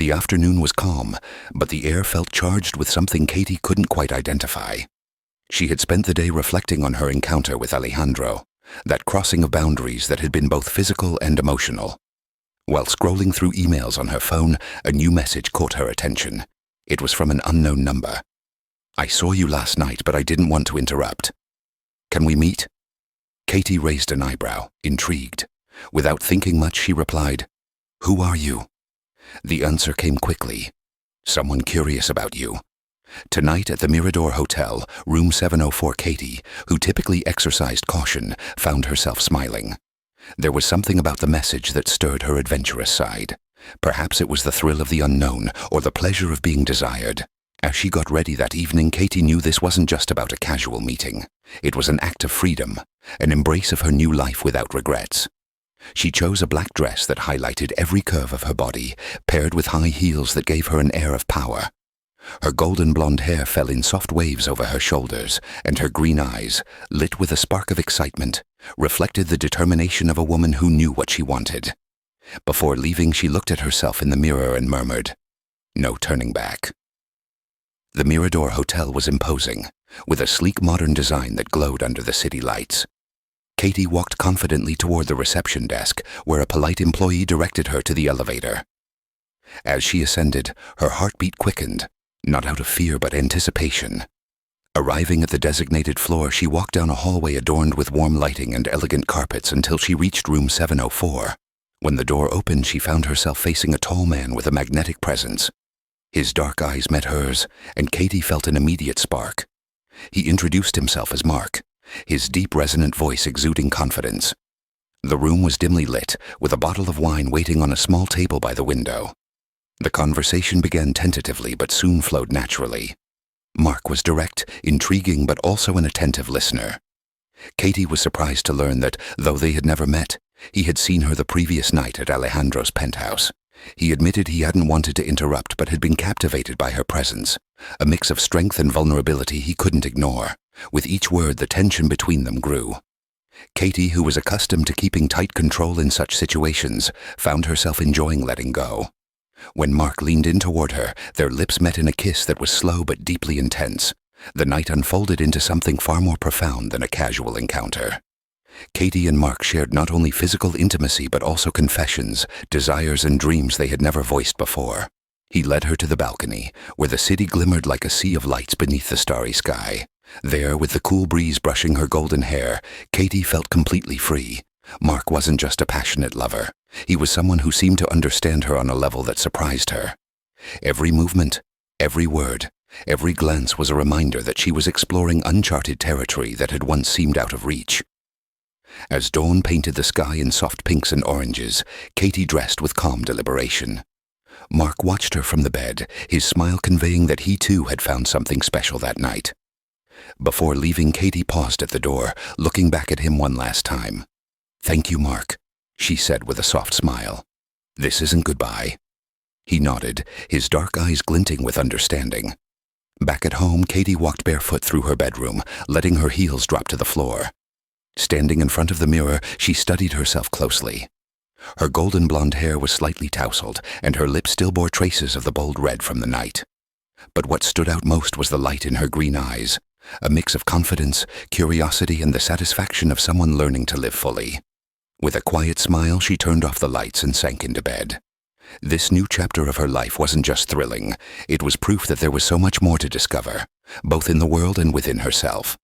The afternoon was calm, but the air felt charged with something Katy couldn't quite identify. She had spent the day reflecting on her encounter with Alejandro, that crossing of boundaries that had been both physical and emotional. While scrolling through emails on her phone, a new message caught her attention. It was from an unknown number. "I saw you last night, but I didn't want to interrupt. Can we meet?" Katy raised an eyebrow, intrigued. Without thinking much, she replied, "Who are you?" The answer came quickly. "Someone curious about you." Tonight at the Mirador Hotel, room 704, Katy, who typically exercised caution, found herself smiling. There was something about the message that stirred her adventurous side. Perhaps it was the thrill of the unknown or the pleasure of being desired. As she got ready that evening, Katy knew this wasn't just about a casual meeting. It was an act of freedom, an embrace of her new life without regrets. She chose a black dress that highlighted every curve of her body, paired with high heels that gave her an air of power. Her golden blonde hair fell in soft waves over her shoulders, and her green eyes, lit with a spark of excitement, reflected the determination of a woman who knew what she wanted. Before leaving, she looked at herself in the mirror and murmured, "No turning back." The Mirador Hotel was imposing, with a sleek modern design that glowed under the city lights. Katy walked confidently toward the reception desk, where a polite employee directed her to the elevator. As she ascended, her heartbeat quickened, not out of fear but anticipation. Arriving at the designated floor, she walked down a hallway adorned with warm lighting and elegant carpets until she reached room 704. When the door opened, she found herself facing a tall man with a magnetic presence. His dark eyes met hers, and Katy felt an immediate spark. He introduced himself as Marc, his deep, resonant voice exuding confidence. The room was dimly lit, with a bottle of wine waiting on a small table by the window. The conversation began tentatively but soon flowed naturally. Marc was direct, intriguing, but also an attentive listener. Katy was surprised to learn that, though they had never met, he had seen her the previous night at Alejandro's penthouse. He admitted he hadn't wanted to interrupt but had been captivated by her presence, a mix of strength and vulnerability he couldn't ignore. With each word, the tension between them grew. Katy, who was accustomed to keeping tight control in such situations, found herself enjoying letting go. When Marc leaned in toward her, their lips met in a kiss that was slow but deeply intense. The night unfolded into something far more profound than a casual encounter. Katy and Marc shared not only physical intimacy but also confessions, desires, and dreams they had never voiced before. He led her to the balcony, where the city glimmered like a sea of lights beneath the starry sky. There, with the cool breeze brushing her golden hair, Katy felt completely free. Marc wasn't just a passionate lover. He was someone who seemed to understand her on a level that surprised her. Every movement, every word, every glance was a reminder that she was exploring uncharted territory that had once seemed out of reach. As dawn painted the sky in soft pinks and oranges, Katy dressed with calm deliberation. Marc watched her from the bed, his smile conveying that he too had found something special that night. Before leaving, Katy paused at the door, looking back at him one last time. "Thank you, Marc," she said with a soft smile. "This isn't goodbye." He nodded, his dark eyes glinting with understanding. Back at home, Katy walked barefoot through her bedroom, letting her heels drop to the floor. Standing in front of the mirror, she studied herself closely. Her golden blonde hair was slightly tousled, and her lips still bore traces of the bold red from the night. But what stood out most was the light in her green eyes, a mix of confidence, curiosity, and the satisfaction of someone learning to live fully. With a quiet smile, she turned off the lights and sank into bed. This new chapter of her life wasn't just thrilling, it was proof that there was so much more to discover, both in the world and within herself.